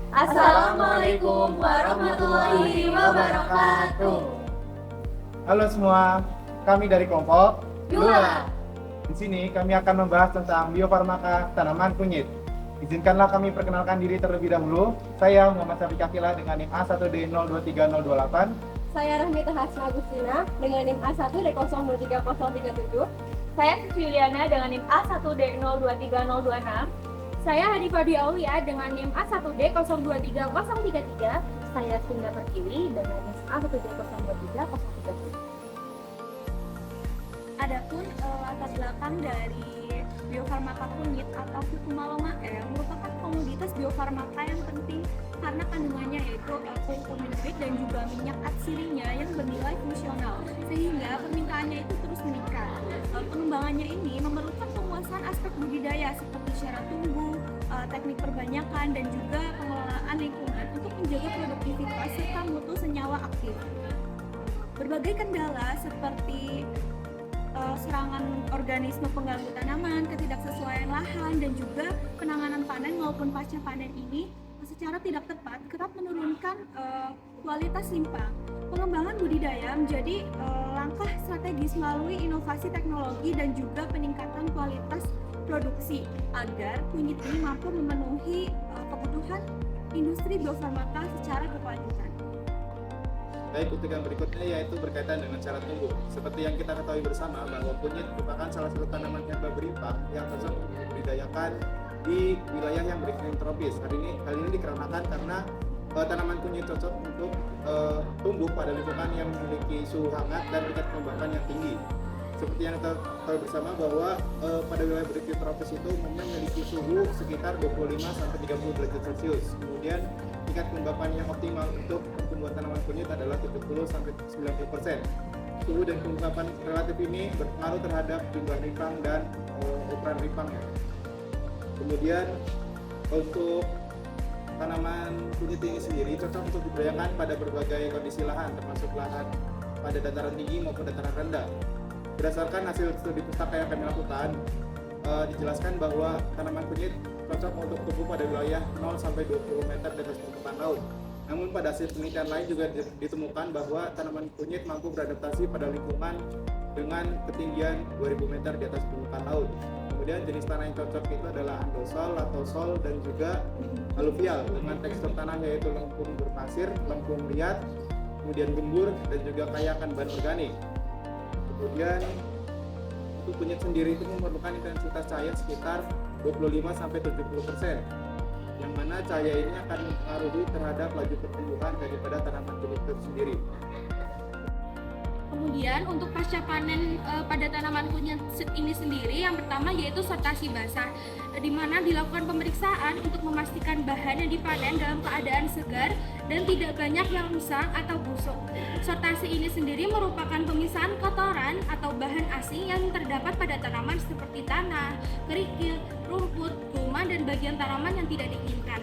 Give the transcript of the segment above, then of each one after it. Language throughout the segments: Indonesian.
Assalamualaikum warahmatullahi wabarakatuh. Halo semua, kami dari kelompok Dua. Di sini kami akan membahas tentang biofarmaka tanaman kunyit. Izinkanlah kami perkenalkan diri terlebih dahulu. Saya Muhammad Syafiq Akila dengan NIM A1D023028. Saya Rahmita Hasna Agustina dengan NIM A1D003037. Saya Juliana dengan NIM A1D023026. Saya Hanifah Aulia dengan NIM A1D023033. Saya Sunda Pertiwi dengan NIM A1D023037. Adapun latar belakang dari biofarmaka kunyit atau Cucumaloma merupakan komoditas biofarmaka yang penting karena kandungannya yaitu kurkumin dan juga minyak atsirinya yang bernilai fungsional, sehingga permintaannya itu terus meningkat. Pengembangannya ini memerlukan penguasaan aspek budidaya seperti syarat tumbuh, teknik perbanyakan dan juga pengelolaan lingkungan untuk menjaga produktivitas serta mutu senyawa aktif. Berbagai kendala seperti serangan organisme pengganggu tanaman, ketidaksesuaian lahan, dan juga penanganan panen maupun pasca panen ini secara tidak tepat kerap menurunkan kualitas limpah. Pengembangan budidaya menjadi langkah strategis melalui inovasi teknologi dan juga peningkatan kualitas produksi agar kunyit ini mampu memenuhi kebutuhan industri biofarmaka secara berkelanjutan. Baik, untuk yang berikutnya yaitu berkaitan dengan syarat tumbuh. Seperti yang kita ketahui bersama bahwa kunyit merupakan salah satu tanaman herba berimpah yang cocok untuk dibudidayakan di wilayah yang beriklim tropis. Hal ini dikarenakan karena tanaman kunyit cocok untuk tumbuh pada lingkungan yang memiliki suhu hangat dan tingkat kelembapan yang tinggi. Seperti yang kita tahu bersama bahwa pada wilayah beriklim tropis itu umumnya memiliki suhu sekitar 25-30 derajat Celcius. Kemudian tingkat kelembapan yang optimal untuk pertumbuhan tanaman kunyit adalah 70-90%. Suhu dan kelembapan relatif ini berpengaruh terhadap jumlah ripang dan ukuran ripangnya. Kemudian untuk tanaman kunyit ini sendiri cocok untuk dibudidayakan pada berbagai kondisi lahan, termasuk lahan pada dataran tinggi maupun dataran rendah. Berdasarkan hasil studi pustaka yang kami lakukan, dijelaskan bahwa tanaman kunyit cocok untuk tumbuh pada wilayah 0-20 meter di atas permukaan laut. Namun pada hasil penelitian lain juga ditemukan bahwa tanaman kunyit mampu beradaptasi pada lingkungan dengan ketinggian 2000 meter di atas permukaan laut. Kemudian jenis tanah yang cocok itu adalah andosol, latosol, dan juga aluvial dengan tekstur tanah yaitu lempung berpasir, lempung liat, kemudian gembur, dan juga kaya akan bahan organik. Kemudian untuk kunyit sendiri itu memerlukan intensitas cahaya sekitar 25-70%, yang mana cahaya ini akan mempengaruhi terhadap laju pertumbuhan daripada tanaman kunyit itu sendiri. Kemudian untuk pasca panen pada tanaman kunyit ini sendiri, yang pertama yaitu sortasi basah, di mana dilakukan pemeriksaan untuk memastikan bahan yang dipanen dalam keadaan segar dan tidak banyak yang rusak atau busuk. Sortasi ini sendiri merupakan pemisahan kotoran atau bahan asing yang terdapat pada tanaman seperti tanah, kerikil, rumput, gulma, dan bagian tanaman yang tidak diinginkan.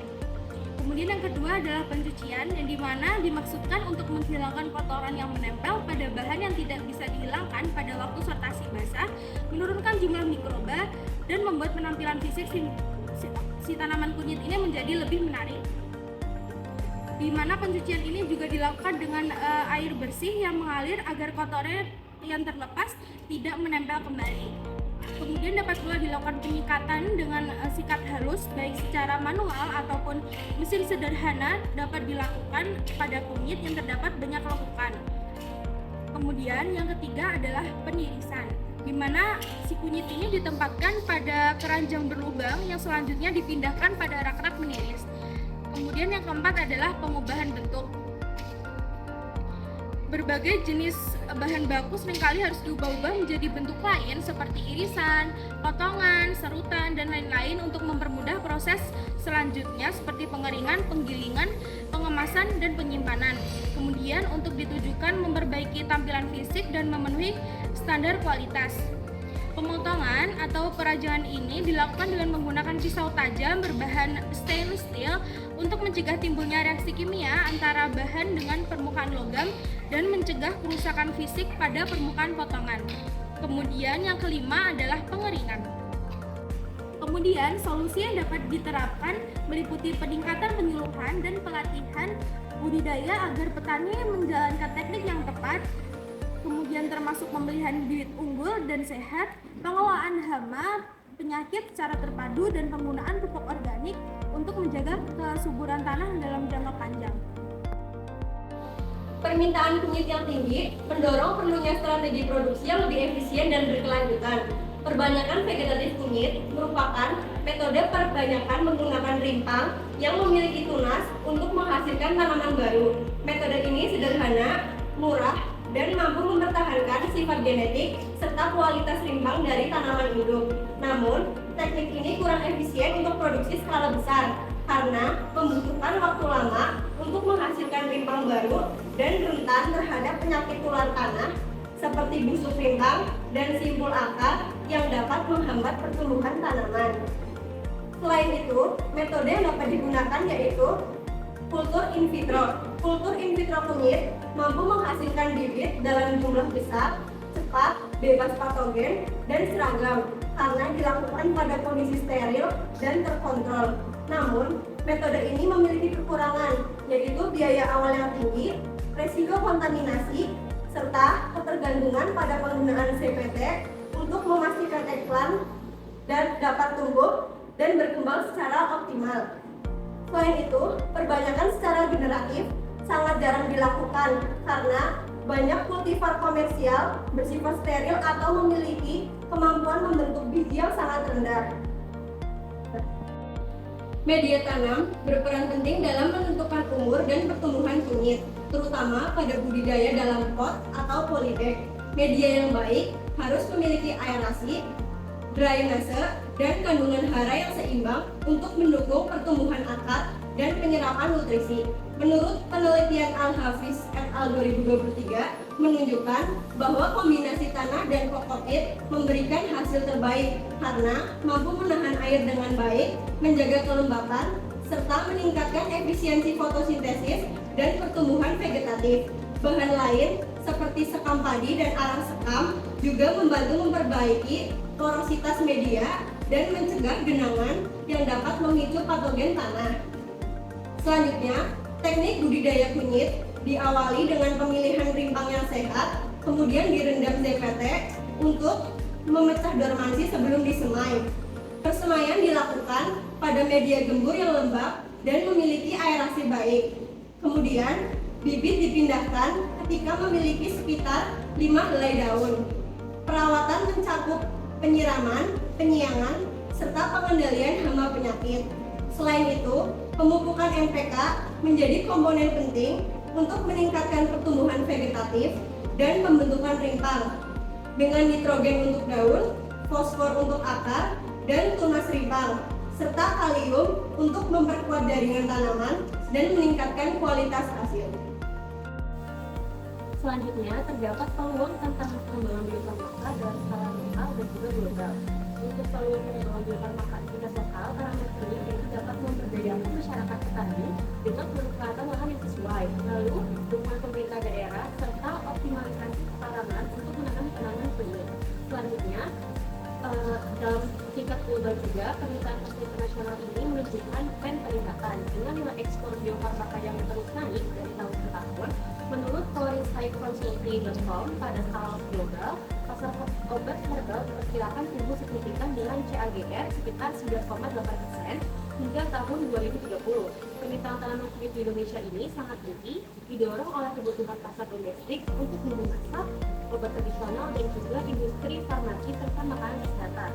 Kemudian yang kedua adalah pencucian, yang dimana dimaksudkan untuk menghilangkan kotoran yang menempel pada bahan yang tidak bisa dihilangkan pada waktu sortasi basah, menurunkan jumlah mikroba, dan membuat penampilan fisik si tanaman kunyit ini menjadi lebih menarik. Di mana pencucian ini juga dilakukan dengan air bersih yang mengalir agar kotoran yang terlepas tidak menempel kembali. Kemudian dapat pula dilakukan penyikatan dengan sikat halus baik secara manual ataupun mesin sederhana dapat dilakukan pada kunyit yang terdapat banyak lekukan. Kemudian yang ketiga adalah penirisan, di mana si kunyit ini ditempatkan pada keranjang berlubang yang selanjutnya dipindahkan pada rak-rak meniris. Kemudian yang keempat adalah pengubahan bentuk. Berbagai jenis bahan baku seringkali harus diubah-ubah menjadi bentuk lain seperti irisan, potongan, serutan, dan lain-lain untuk mempermudah proses selanjutnya seperti pengeringan, penggilingan, pengemasan, dan penyimpanan. Kemudian untuk ditujukan memperbaiki tampilan fisik dan memenuhi standar kualitas. Pemotongan atau perajangan ini dilakukan dengan menggunakan pisau tajam berbahan stainless steel untuk mencegah timbulnya reaksi kimia antara bahan dengan permukaan logam dan mencegah kerusakan fisik pada permukaan potongan. Kemudian yang kelima adalah pengeringan. Kemudian, solusi yang dapat diterapkan meliputi peningkatan penyuluhan dan pelatihan budidaya agar petani menjalankan teknik yang tepat, kemudian termasuk pemilihan bibit unggul dan sehat, pengelolaan hama, penyakit secara terpadu, dan penggunaan pupuk organik untuk menjaga kesuburan tanah dalam jangka panjang. Permintaan kunyit yang tinggi mendorong perlunya strategi produksi yang lebih efisien dan berkelanjutan. Perbanyakan vegetatif kunyit merupakan metode perbanyakan menggunakan rimpang yang memiliki tunas untuk menghasilkan tanaman baru. Metode ini sederhana, murah, dan mampu mempertahankan sifat genetik serta kualitas rimpang dari tanaman induk. Namun, teknik ini kurang efisien untuk produksi skala besar karena membutuhkan waktu lama untuk menghasilkan rimpang baru dan rentan terhadap penyakit tular tanah seperti busuk rimpang dan simpul akar yang dapat menghambat pertumbuhan tanaman. Selain itu, metode yang dapat digunakan yaitu kultur in vitro. Kultur in vitro kunyit mampu menghasilkan bibit dalam jumlah besar, cepat, bebas patogen, dan seragam karena dilakukan pada kondisi steril dan terkontrol. Namun, metode ini memiliki kekurangan, yaitu biaya awal yang tinggi, resiko kontaminasi, serta ketergantungan pada penggunaan CPT untuk memastikan eggplant dan dapat tumbuh dan berkembang secara optimal. Selain itu, perbanyakan secara generatif sangat jarang dilakukan karena banyak kultivar komersial bersifat steril atau memiliki kemampuan membentuk biji yang sangat rendah. Media tanam berperan penting dalam menentukan umur dan pertumbuhan kunyit, terutama pada budidaya dalam pot atau polybag. Media yang baik harus memiliki aerasi, drainase, dan kandungan hara yang seimbang untuk mendukung pertumbuhan akar dan penyerapan nutrisi. Menurut penelitian Al-Hafiz et al. 2023 menunjukkan bahwa kombinasi tanah dan kokopit memberikan hasil terbaik karena mampu menahan air dengan baik, menjaga kelembapan, serta meningkatkan efisiensi fotosintesis dan pertumbuhan vegetatif. Bahan lain seperti sekam padi dan arang sekam juga membantu memperbaiki porositas media dan mencegah genangan yang dapat memicu patogen tanah. Selanjutnya, teknik budidaya kunyit diawali dengan pemilihan rimpang yang sehat, kemudian direndam ZPT untuk memecah dormansi sebelum disemai. Persemaian dilakukan pada media gembur yang lembab dan memiliki aerasi baik. Kemudian, bibit dipindahkan ketika memiliki sekitar 5 helai daun. Perawatan mencakup penyiraman, penyiangan, serta pengendalian hama penyakit. Selain itu, pemupukan NPK menjadi komponen penting untuk meningkatkan pertumbuhan vegetatif dan pembentukan rimpang dengan nitrogen untuk daun, fosfor untuk akar, dan tunas rimpang, serta kalium untuk memperkuat jaringan tanaman dan meningkatkan kualitas hasil. Selanjutnya, terdapat peluang tentang pengembangan biofarmaka dalam skala lokal dan juga global. Untuk peluang pengembangan biofarmaka di tingkat lokal, parameter ini dapat memberdayakan masyarakat petani dengan pemanfaatan lahan yang sesuai, lalu dukungan pemerintah daerah, serta optimalisasi pemasaran untuk menekan penanganan kunyit. Selanjutnya, dalam tingkat global juga, permintaan pasar internasional ini menunjukkan tren peningkatan dengan nilai ekspor biofarmaka yang terus naik dari tahun ke tahun. Menurut ForestScienceConsulting.com, pada skala global, pasar obat herbal diperkirakan tumbuh signifikan dengan CAGR sekitar 9,8% hingga tahun 2030. Permintaan tanaman kunyit di Indonesia ini sangat tinggi, didorong oleh kebutuhan pasar domestik untuk memasak, obat tradisional, dan juga industri farmasi serta makanan kesehatan.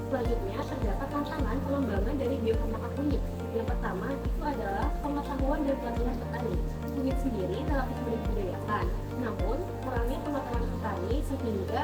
Selanjutnya, terdapat tantangan pengembangan dari biofarmaka kunyit. Yang pertama, itu adalah pengetahuan dan pelatihan petani. Kunyit sendiri relatif mudah dibudidayakan, namun kurangnya pengetahuan petani sehingga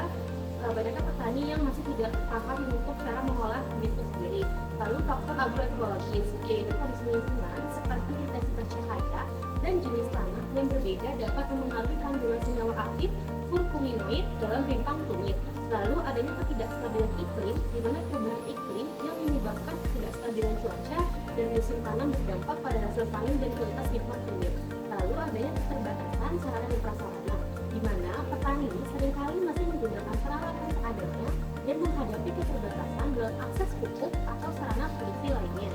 banyaknya petani yang masih tidak paham untuk cara mengolah kunyit itu sendiri. Lalu faktor agroekologis, yaitu kondisi lingkungan seperti intensitas cahaya dan jenis tanah yang berbeda dapat mempengaruhi kandungan senyawa aktif kurkuminoid dalam rimpang kunyit. Lalu adanya ketidakstabilan iklim, di mana perubahan iklim yang menyebabkan ketidakstabilan cuaca dan musim tanam berdampak pada hasil panen dan kualitas rimpang kunyit. Lalu adanya keterbatasan sarana dan prasarana, di mana petani seringkali masih menggunakan peralatan seadanya dan menghadapi keterbatasan dalam akses pupuk atau sarana produksi lainnya.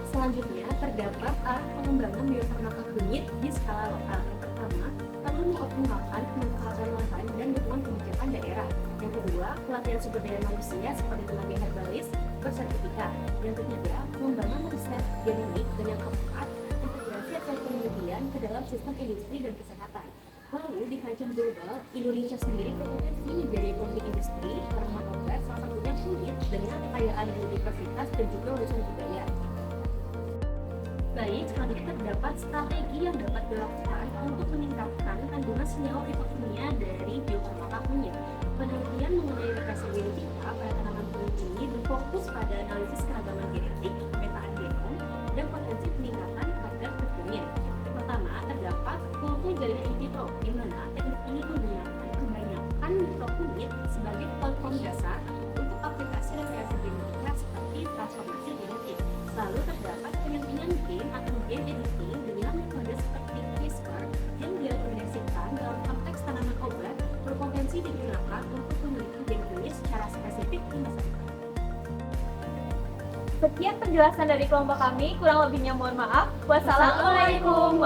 Selanjutnya, terdapat arah pengembangan biofarmaka kunyit di skala lokal. Yang pertama, perlu mengoptimalkan pemanfaatan lahan dan dukungan kebijakan daerah. Yang kedua, pelatihan sumber daya manusia seperti tenaga herbalis bersertifikat. Yang ketiga, pengembangan riset genetik. Dan yang keempat, integrasi agroteknologian ke dalam sistem industri dan kesehatan. Lalu di kancah global, Indonesia sendiri berpotensi menjadi pemilik industri tanaman obat, salah satunya kunyit, dengan kekayaan biodiversitas dan juga warisan budaya. Baik, selanjutnya terdapat strategi yang dapat dilakukan untuk meningkatkan kandungan senyawa fitokimia dari biofarmaka kunyit. Penelitian mengenai represi genetika pada tanaman kunyit ini berfokus pada analisis keragaman genetik, pemetaan genom, dan potensi peningkatan kadar kurkumin. Pertama, terdapat kultur jaringan in vitro, di mana teknik ini menggunakan kebanyakan mikrokunyit sebagai platform dasar untuk aplikasi rekayasa genetika seperti transformasi genetik. Lalu terdapat penyampingan gen atau gen editing dengan metode seperti CRISPR yang direkomendasikan dalam konteks tanaman obat berpotensi digunakan untuk memiliki gen kunyit secara spesifik di masa depan. Sekian penjelasan dari kelompok kami, kurang lebihnya mohon maaf. Wassalamualaikum.